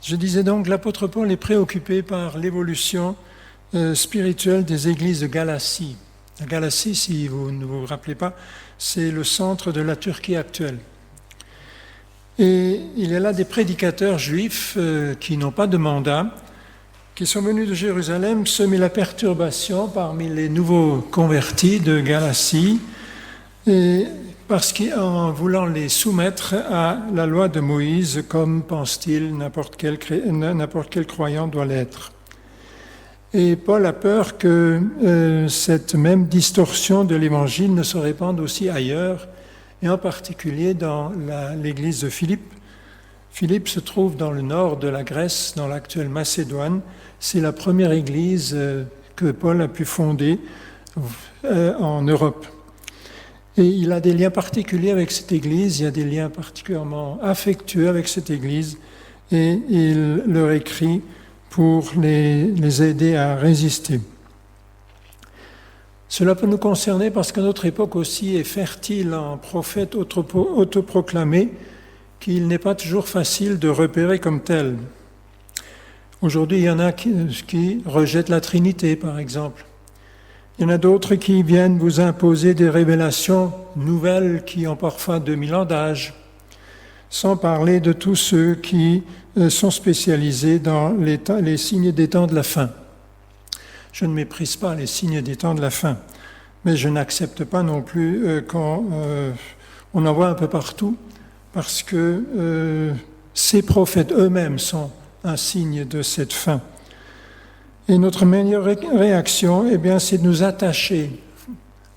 Je disais donc, l'apôtre Paul est préoccupé par l'évolution spirituelle des églises de Galatie. La Galatie, si vous ne vous rappelez pas, c'est le centre de la Turquie actuelle. Et il y a là des prédicateurs juifs qui n'ont pas de mandat, qui sont venus de Jérusalem semer la perturbation parmi les nouveaux convertis de Galatie, et parce qu'en voulant les soumettre à la loi de Moïse, comme pense-t-il n'importe quel croyant doit l'être. Et Paul a peur que cette même distorsion de l'Évangile ne se répande aussi ailleurs, et en particulier dans l'église de Philippe. Philippe se trouve dans le nord de la Grèce, dans l'actuelle Macédoine. C'est la première église que Paul a pu fonder en Europe. Et il a des liens particuliers avec cette église, il y a des liens particulièrement affectueux avec cette église, et il leur écrit pour les aider à résister. Cela peut nous concerner parce que notre époque aussi est fertile en prophètes autoproclamés qu'il n'est pas toujours facile de repérer comme tels. Aujourd'hui, il y en a qui rejettent la Trinité, par exemple. Il y en a d'autres qui viennent vous imposer des révélations nouvelles qui ont parfois 2000 ans d'âge, sans parler de tous ceux qui sont spécialisés dans les signes des temps de la fin. Je ne méprise pas les signes des temps de la fin, mais je n'accepte pas non plus qu'on en voit un peu partout, parce que ces prophètes eux-mêmes sont un signe de cette fin. Et notre meilleure réaction, c'est de nous attacher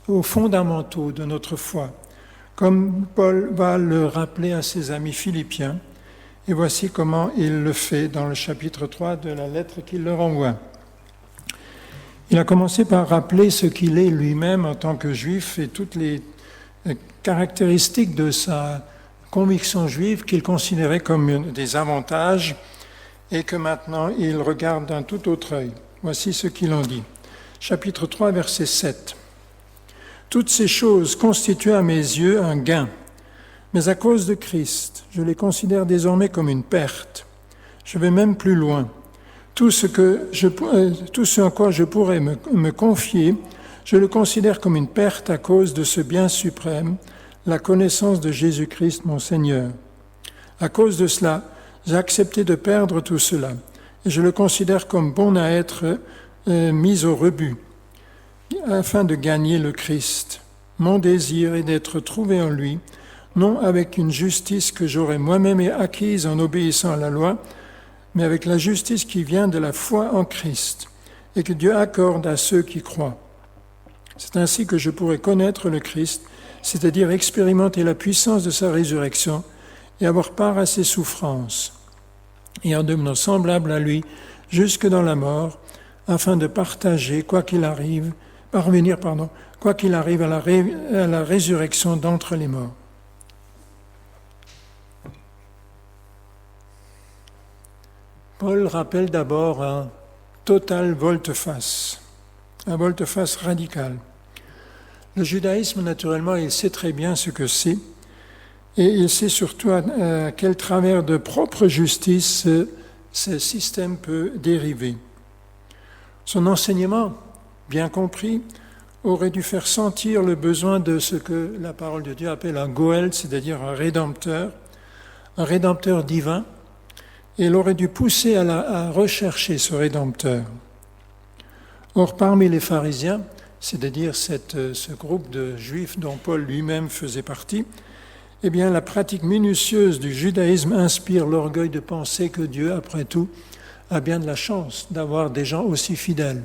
aux fondamentaux de notre foi, comme Paul va le rappeler à ses amis philippiens. Et voici comment il le fait dans le chapitre 3 de la lettre qu'il leur envoie. Il a commencé par rappeler ce qu'il est lui-même en tant que juif et toutes les caractéristiques de sa conviction juive qu'il considérait comme des avantages et que maintenant il regarde d'un tout autre œil. Voici ce qu'il en dit. Chapitre 3, verset 7. « Toutes ces choses constituent à mes yeux un gain, mais à cause de Christ, je les considère désormais comme une perte. Je vais même plus loin. Tout ce en quoi je pourrais me confier, je le considère comme une perte à cause de ce bien suprême, la connaissance de Jésus-Christ mon Seigneur. À cause de cela, j'ai accepté de perdre tout cela, et je le considère comme bon à être mis au rebut, afin de gagner le Christ. Mon désir est d'être trouvé en lui, non avec une justice que j'aurais moi-même acquise en obéissant à la loi, mais avec la justice qui vient de la foi en Christ, et que Dieu accorde à ceux qui croient. C'est ainsi que je pourrais connaître le Christ, c'est-à-dire expérimenter la puissance de sa résurrection et avoir part à ses souffrances, et en devenant semblable à lui jusque dans la mort, afin de partager, quoi qu'il arrive à la résurrection d'entre les morts. Paul rappelle d'abord un total volte-face, un volte-face radical. Le judaïsme, naturellement, il sait très bien ce que c'est, et il sait surtout à quel travers de propre justice ce système peut dériver. Son enseignement, bien compris, aurait dû faire sentir le besoin de ce que la parole de Dieu appelle un Goël, c'est-à-dire un rédempteur divin, et il aurait dû pousser à rechercher ce Rédempteur. Or, parmi les pharisiens, c'est-à-dire ce groupe de juifs dont Paul lui-même faisait partie, la pratique minutieuse du judaïsme inspire l'orgueil de penser que Dieu, après tout, a bien de la chance d'avoir des gens aussi fidèles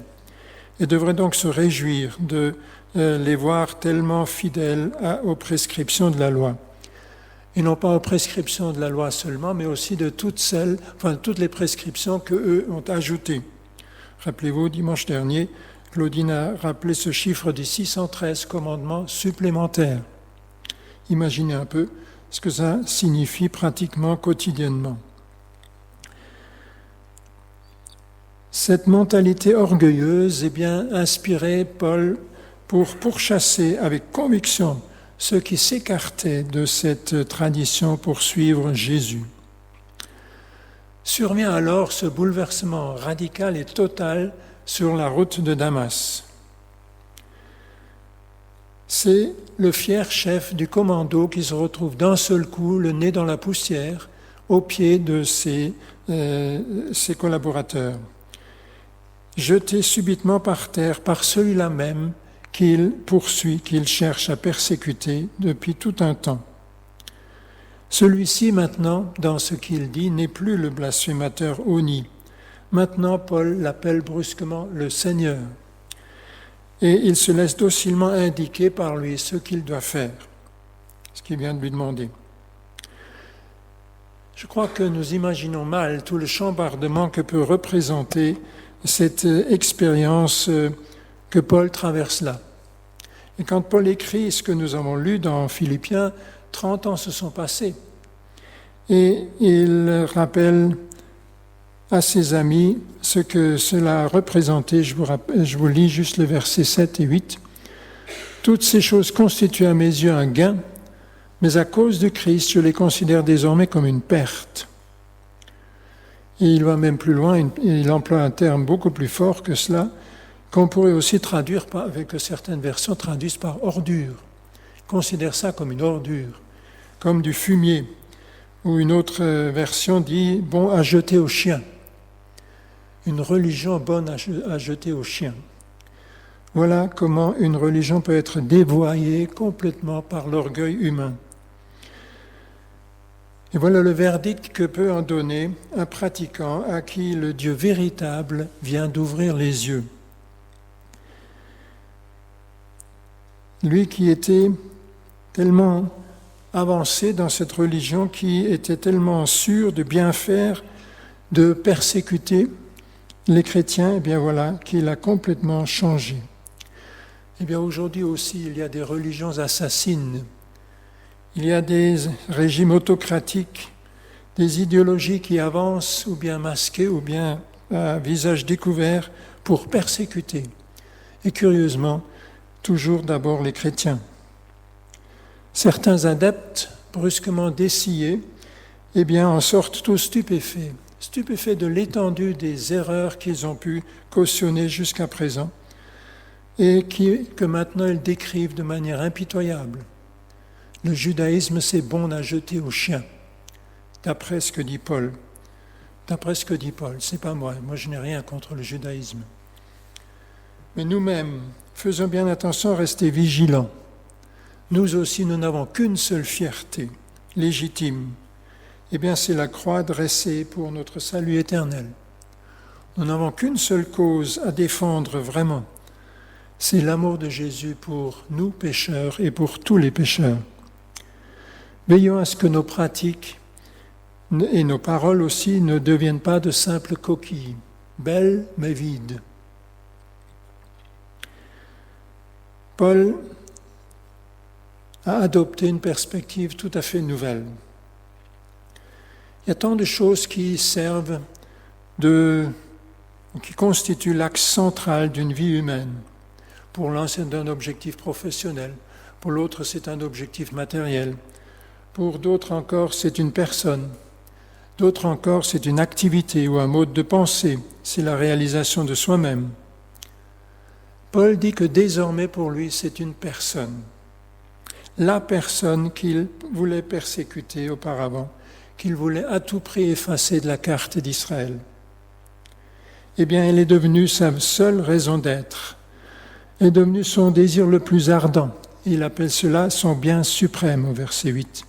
et devrait donc se réjouir de les voir tellement fidèles aux prescriptions de la loi. Et non pas aux prescriptions de la loi seulement, mais aussi de toutes les prescriptions qu'eux ont ajoutées. Rappelez-vous, dimanche dernier, Claudine a rappelé ce chiffre des 613 commandements supplémentaires. Imaginez un peu ce que ça signifie pratiquement quotidiennement. Cette mentalité orgueilleuse inspirait Paul pour pourchasser avec conviction ceux qui s'écartaient de cette tradition pour suivre Jésus. Survient alors ce bouleversement radical et total sur la route de Damas. C'est le fier chef du commando qui se retrouve d'un seul coup, le nez dans la poussière, au pied de ses collaborateurs, jeté subitement par terre par celui-là même qu'il poursuit, qu'il cherche à persécuter depuis tout un temps. Celui-ci, maintenant, dans ce qu'il dit, n'est plus le blasphémateur honni. Maintenant, Paul l'appelle brusquement le Seigneur. Et il se laisse docilement indiquer par lui ce qu'il doit faire, ce qu'il vient de lui demander. Je crois que nous imaginons mal tout le chambardement que peut représenter cette expérience que Paul traverse là. Et quand Paul écrit ce que nous avons lu dans Philippiens, 30 ans se sont passés. Et il rappelle à ses amis ce que cela a représenté. Je vous lis juste le verset 7 et 8. « Toutes ces choses constituent à mes yeux un gain, mais à cause de Christ, je les considère désormais comme une perte. » Et il va même plus loin, il emploie un terme beaucoup plus fort que cela, qu'on pourrait aussi traduire, avec certaines versions traduisent par ordure. Il considère ça comme une ordure, comme du fumier. Ou une autre version dit « bon à jeter aux chiens ». Une religion bonne à jeter aux chiens. Voilà comment une religion peut être dévoyée complètement par l'orgueil humain. Et voilà le verdict que peut en donner un pratiquant à qui le Dieu véritable vient d'ouvrir les yeux. Lui qui était tellement avancé dans cette religion, qui était tellement sûr de bien faire, de persécuter les chrétiens, et bien voilà, qu'il a complètement changé. Et bien aujourd'hui aussi, il y a des religions assassines. Il y a des régimes autocratiques, des idéologies qui avancent, ou bien masquées, ou bien à visage découvert, pour persécuter. Et curieusement, toujours d'abord les chrétiens. Certains adeptes, brusquement dessillés, eh bien, en sortent tous stupéfaits de l'étendue des erreurs qu'ils ont pu cautionner jusqu'à présent, et que maintenant ils décrivent de manière impitoyable. Le judaïsme, c'est bon à jeter aux chiens, d'après ce que dit Paul. C'est pas moi je n'ai rien contre le judaïsme. Mais nous-mêmes, faisons bien attention à rester vigilants. Nous aussi, nous n'avons qu'une seule fierté, légitime. Eh bien, c'est la croix dressée pour notre salut éternel. Nous n'avons qu'une seule cause à défendre vraiment. C'est l'amour de Jésus pour nous pécheurs et pour tous les pécheurs. Veillons à ce que nos pratiques et nos paroles aussi ne deviennent pas de simples coquilles, belles mais vides. Paul a adopté une perspective tout à fait nouvelle. Il y a tant de choses qui servent qui constituent l'axe central d'une vie humaine. Pour l'un, c'est un objectif professionnel. Pour l'autre, c'est un objectif matériel. Pour d'autres encore, c'est une personne. D'autres encore, c'est une activité ou un mode de pensée. C'est la réalisation de soi-même. Paul dit que désormais, pour lui, c'est une personne. La personne qu'il voulait persécuter auparavant, qu'il voulait à tout prix effacer de la carte d'Israël. Eh bien, elle est devenue sa seule raison d'être, est devenue son désir le plus ardent. Il appelle cela son bien suprême au verset 8.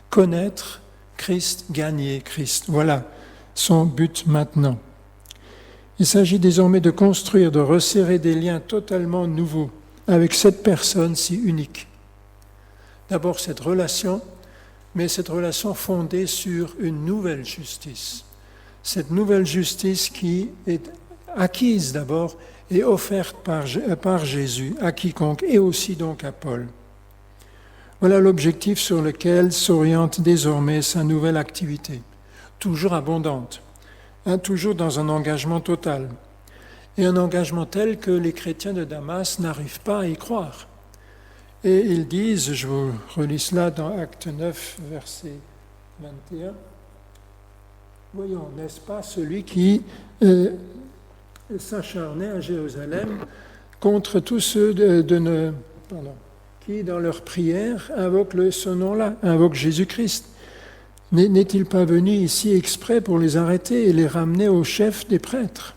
Connaître Christ, gagner Christ. Voilà son but maintenant. Il s'agit désormais de construire, de resserrer des liens totalement nouveaux avec cette personne si unique. D'abord cette relation, mais cette relation fondée sur une nouvelle justice. Cette nouvelle justice qui est acquise d'abord et offerte par Jésus à quiconque et aussi donc à Paul. Voilà l'objectif sur lequel s'oriente désormais sa nouvelle activité, toujours abondante, toujours dans un engagement total, et un engagement tel que les chrétiens de Damas n'arrivent pas à y croire. Et ils disent, je vous relis cela dans Acte 9, verset 21, Voyons, n'est-ce pas celui qui s'acharnait à Jérusalem contre tous ceux qui, dans leur prière, invoquent ce nom-là, invoquent Jésus-Christ. N'est-il pas venu ici exprès pour les arrêter et les ramener au chef des prêtres?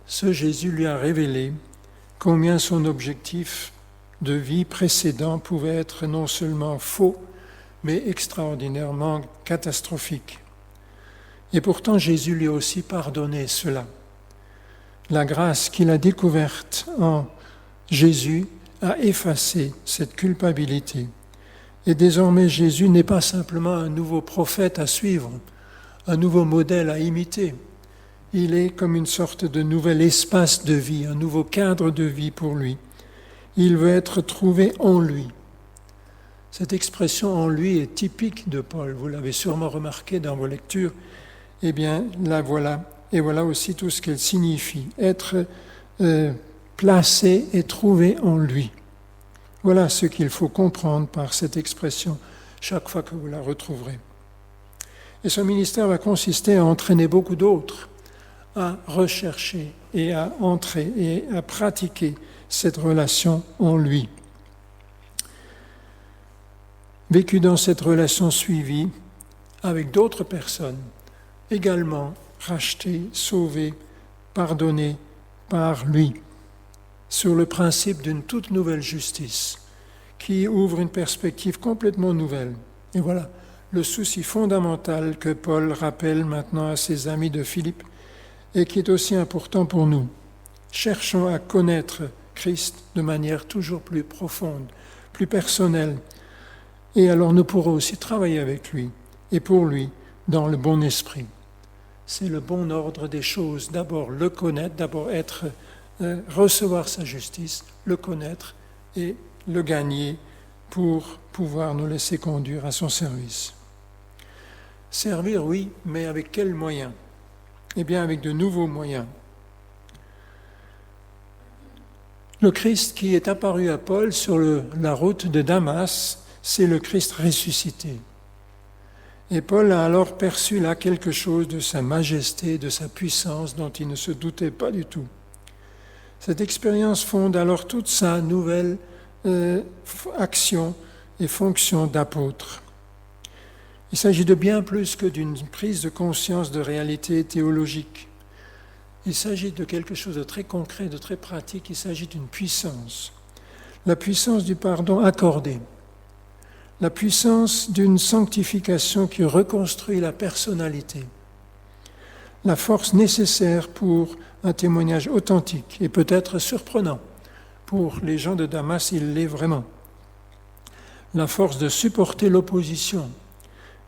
Ce Jésus lui a révélé combien son objectif de vie précédent pouvait être non seulement faux, mais extraordinairement catastrophique. Et pourtant, Jésus lui a aussi pardonné cela. La grâce qu'il a découverte en Jésus a effacé cette culpabilité. Et désormais, Jésus n'est pas simplement un nouveau prophète à suivre, un nouveau modèle à imiter. Il est comme une sorte de nouvel espace de vie, un nouveau cadre de vie pour lui. Il veut être trouvé en lui. Cette expression en lui est typique de Paul. Vous l'avez sûrement remarqué dans vos lectures. Eh bien, la voilà. Et voilà aussi tout ce qu'elle signifie. Être placé et trouvé en lui. Voilà ce qu'il faut comprendre par cette expression chaque fois que vous la retrouverez. Et son ministère va consister à entraîner beaucoup d'autres à rechercher et à entrer et à pratiquer cette relation en lui. Vécu dans cette relation suivie avec d'autres personnes, également rachetées, sauvées, pardonnées par lui, sur le principe d'une toute nouvelle justice qui ouvre une perspective complètement nouvelle. Et voilà le souci fondamental que Paul rappelle maintenant à ses amis de Philippe et qui est aussi important pour nous. Cherchons à connaître Christ de manière toujours plus profonde, plus personnelle. Et alors nous pourrons aussi travailler avec lui et pour lui dans le bon esprit. C'est le bon ordre des choses. D'abord le connaître, d'abord recevoir sa justice, le connaître et le gagner pour pouvoir nous laisser conduire à son service. Servir, oui, mais avec quels moyens? Eh bien, avec de nouveaux moyens. Le Christ qui est apparu à Paul sur la route de Damas, c'est le Christ ressuscité. Et Paul a alors perçu là quelque chose de sa majesté, de sa puissance dont il ne se doutait pas du tout. Cette expérience fonde alors toute sa nouvelle action et fonction d'apôtre. Il s'agit de bien plus que d'une prise de conscience de réalité théologique. Il s'agit de quelque chose de très concret, de très pratique. Il s'agit d'une puissance. La puissance du pardon accordé. La puissance d'une sanctification qui reconstruit la personnalité. La force nécessaire pour un témoignage authentique et peut-être surprenant. Pour les gens de Damas, il l'est vraiment. La force de supporter l'opposition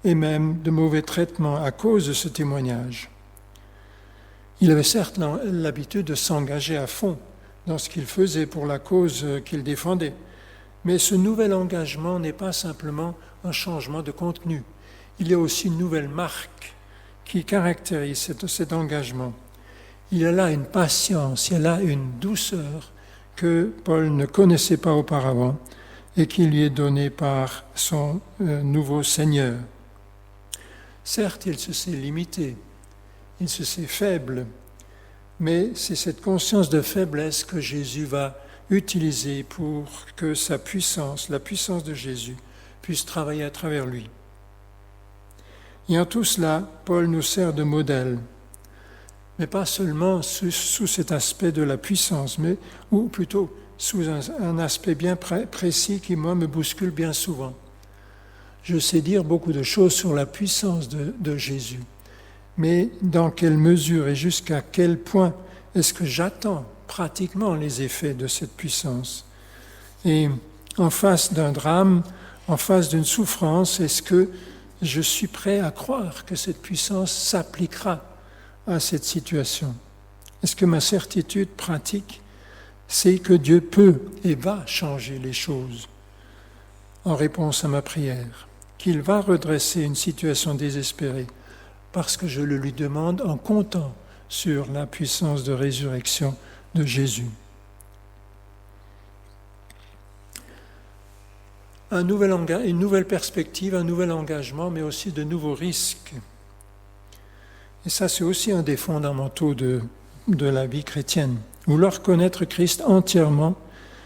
et même de mauvais traitements à cause de ce témoignage. Il avait certes l'habitude de s'engager à fond dans ce qu'il faisait pour la cause qu'il défendait, mais ce nouvel engagement n'est pas simplement un changement de contenu. Il y a aussi une nouvelle marque qui caractérise cet engagement. Il y a là une patience, il y a là une douceur que Paul ne connaissait pas auparavant et qui lui est donnée par son nouveau Seigneur. Certes, il se sait limité, il se sait faible, mais c'est cette conscience de faiblesse que Jésus va utiliser pour que sa puissance, la puissance de Jésus, puisse travailler à travers lui. Et en tout cela, Paul nous sert de modèle, mais pas seulement sous cet aspect de la puissance, ou plutôt sous un aspect bien précis qui, moi, me bouscule bien souvent. Je sais dire beaucoup de choses sur la puissance de Jésus, mais dans quelle mesure et jusqu'à quel point est-ce que j'attends pratiquement les effets de cette puissance? Et en face d'un drame, en face d'une souffrance, est-ce que je suis prêt à croire que cette puissance s'appliquera à cette situation? Est-ce que ma certitude pratique, c'est que Dieu peut et va changer les choses en réponse à ma prière, qu'il va redresser une situation désespérée parce que je le lui demande en comptant sur la puissance de résurrection de Jésus. une nouvelle perspective, un nouvel engagement, mais aussi de nouveaux risques. Et ça, c'est aussi un des fondamentaux de la vie chrétienne. Vouloir connaître Christ entièrement,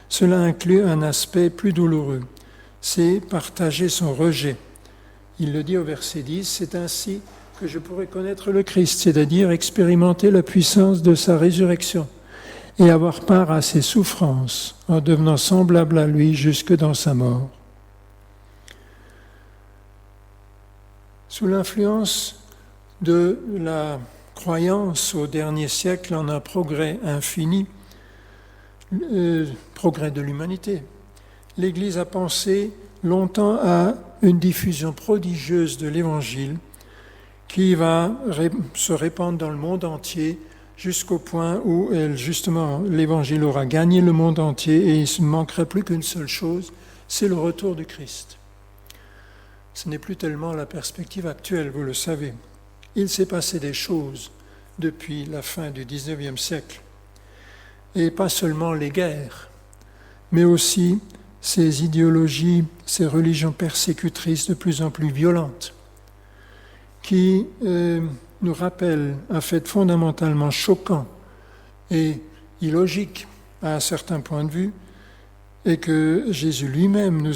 cela inclut un aspect plus douloureux, c'est partager son rejet. Il le dit au verset 10, c'est ainsi que je pourrai connaître le Christ, c'est-à-dire expérimenter la puissance de sa résurrection et avoir part à ses souffrances en devenant semblable à lui jusque dans sa mort. Sous l'influence de la croyance au dernier siècle en un progrès infini, progrès de l'humanité, l'Église a pensé longtemps à une diffusion prodigieuse de l'Évangile qui va se répandre dans le monde entier jusqu'au point où justement l'Évangile aura gagné le monde entier et il ne manquerait plus qu'une seule chose, c'est le retour du Christ. Ce n'est plus tellement la perspective actuelle, vous le savez. Il s'est passé des choses depuis la fin du XIXe siècle. Et pas seulement les guerres, mais aussi ces idéologies, ces religions persécutrices de plus en plus violentes, qui nous rappellent un fait fondamentalement choquant et illogique à un certain point de vue, et que Jésus lui-même,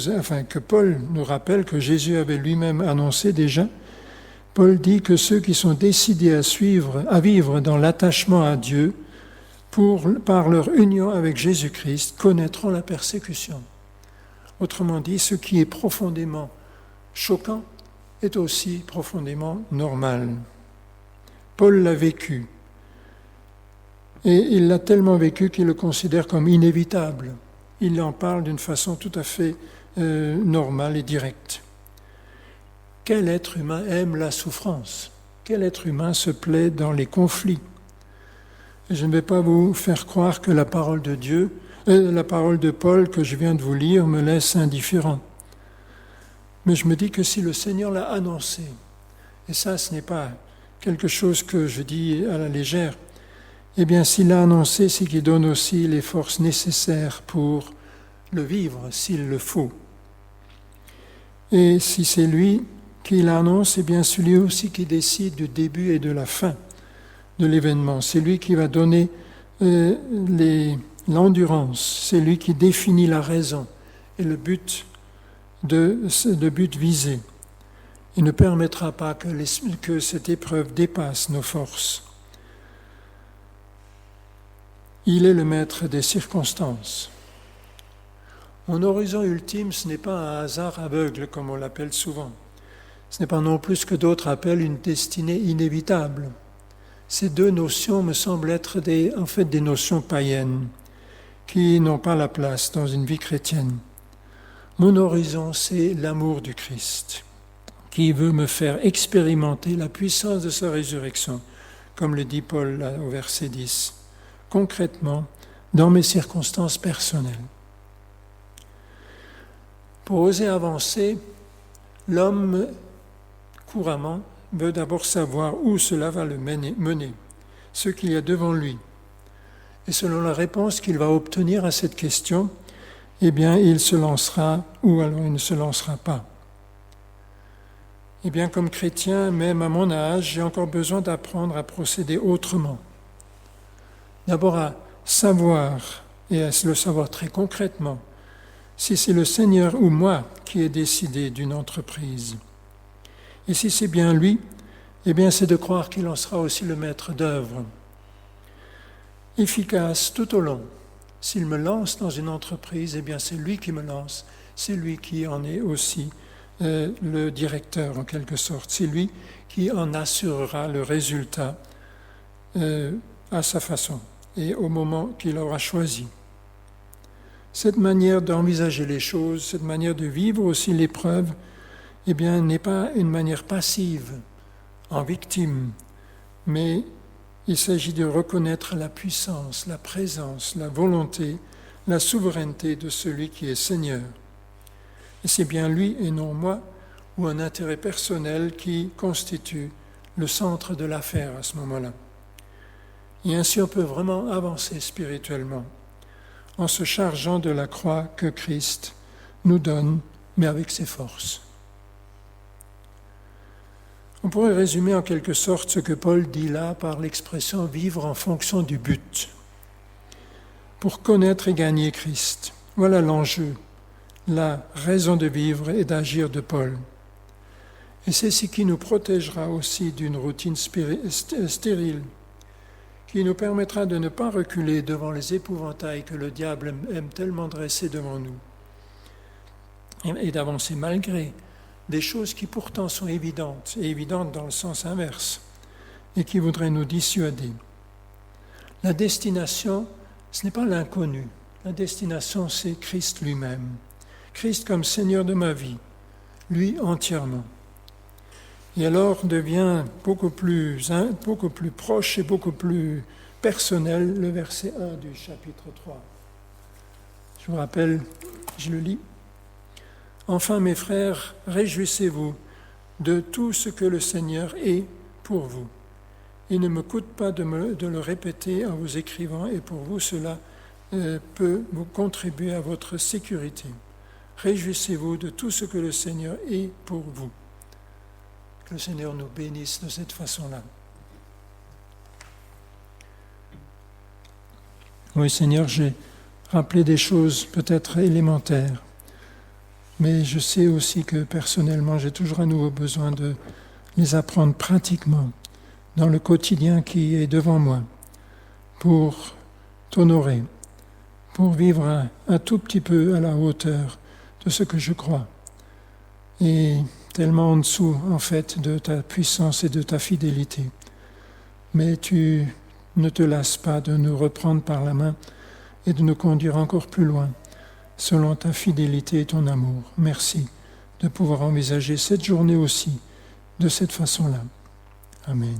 que Paul nous rappelle que Jésus avait lui-même annoncé déjà. Paul dit que ceux qui sont décidés à vivre dans l'attachement à Dieu, par leur union avec Jésus-Christ, connaîtront la persécution. Autrement dit, ce qui est profondément choquant est aussi profondément normal. Paul l'a vécu, et il l'a tellement vécu qu'il le considère comme inévitable. Il en parle d'une façon tout à fait normale et directe. Quel être humain aime la souffrance? Quel être humain se plaît dans les conflits? Et je ne vais pas vous faire croire que la parole de Paul que je viens de vous lire me laisse indifférent. Mais je me dis que si le Seigneur l'a annoncé, et ça ce n'est pas quelque chose que je dis à la légère, eh bien, s'il l'a annoncé, c'est qu'il donne aussi les forces nécessaires pour le vivre, s'il le faut. Et si c'est lui qui l'annonce, eh bien, c'est lui aussi qui décide du début et de la fin de l'événement. C'est lui qui va donner l'endurance. C'est lui qui définit la raison et le but visé. Il ne permettra pas que cette épreuve dépasse nos forces. Il est le maître des circonstances. Mon horizon ultime, ce n'est pas un hasard aveugle, comme on l'appelle souvent. Ce n'est pas non plus ce que d'autres appellent une destinée inévitable. Ces deux notions me semblent être des notions païennes, qui n'ont pas la place dans une vie chrétienne. Mon horizon, c'est l'amour du Christ, qui veut me faire expérimenter la puissance de sa résurrection, comme le dit Paul là, au verset 10. Concrètement, dans mes circonstances personnelles. Pour oser avancer, l'homme, couramment, veut d'abord savoir où cela va le mener, ce qu'il y a devant lui. Et selon la réponse qu'il va obtenir à cette question, eh bien, il se lancera ou alors il ne se lancera pas. Eh bien, comme chrétien, même à mon âge, j'ai encore besoin d'apprendre à procéder autrement. D'abord à savoir, et à le savoir très concrètement, si c'est le Seigneur ou moi qui ai décidé d'une entreprise. Et si c'est bien lui, eh bien c'est de croire qu'il en sera aussi le maître d'œuvre. Efficace tout au long. S'il me lance dans une entreprise, eh bien c'est lui qui me lance, c'est lui qui en est aussi le directeur en quelque sorte, c'est lui qui en assurera le résultat à sa façon et au moment qu'il aura choisi. Cette manière d'envisager les choses, cette manière de vivre aussi l'épreuve, eh bien, n'est pas une manière passive, en victime, mais il s'agit de reconnaître la puissance, la présence, la volonté, la souveraineté de celui qui est Seigneur. Et c'est bien lui et non moi, ou un intérêt personnel qui constitue le centre de l'affaire à ce moment-là. Et ainsi on peut vraiment avancer spirituellement en se chargeant de la croix que Christ nous donne mais avec ses forces. On pourrait résumer en quelque sorte ce que Paul dit là par l'expression « vivre en fonction du but ». Pour connaître et gagner Christ, voilà l'enjeu, la raison de vivre et d'agir de Paul. Et c'est ce qui nous protégera aussi d'une routine stérile, qui nous permettra de ne pas reculer devant les épouvantails que le diable aime tellement dresser devant nous, et d'avancer malgré des choses qui pourtant sont évidentes, et évidentes dans le sens inverse, et qui voudraient nous dissuader. La destination, ce n'est pas l'inconnu. La destination, c'est Christ lui-même. Christ comme Seigneur de ma vie, lui entièrement. Et alors devient beaucoup plus proche et beaucoup plus personnel le verset 1 du chapitre 3. Je vous rappelle, je le lis. « Enfin, mes frères, réjouissez-vous de tout ce que le Seigneur est pour vous. Il ne me coûte pas de le répéter en vous écrivant, et pour vous, cela peut vous contribuer à votre sécurité. Réjouissez-vous de tout ce que le Seigneur est pour vous. » Que le Seigneur nous bénisse de cette façon-là. Oui, Seigneur, j'ai rappelé des choses peut-être élémentaires, mais je sais aussi que personnellement, j'ai toujours à nouveau besoin de les apprendre pratiquement dans le quotidien qui est devant moi pour t'honorer, pour vivre un tout petit peu à la hauteur de ce que je crois. Et tellement en dessous, en fait, de ta puissance et de ta fidélité. Mais tu ne te lasses pas de nous reprendre par la main et de nous conduire encore plus loin, selon ta fidélité et ton amour. Merci de pouvoir envisager cette journée aussi de cette façon-là. Amen.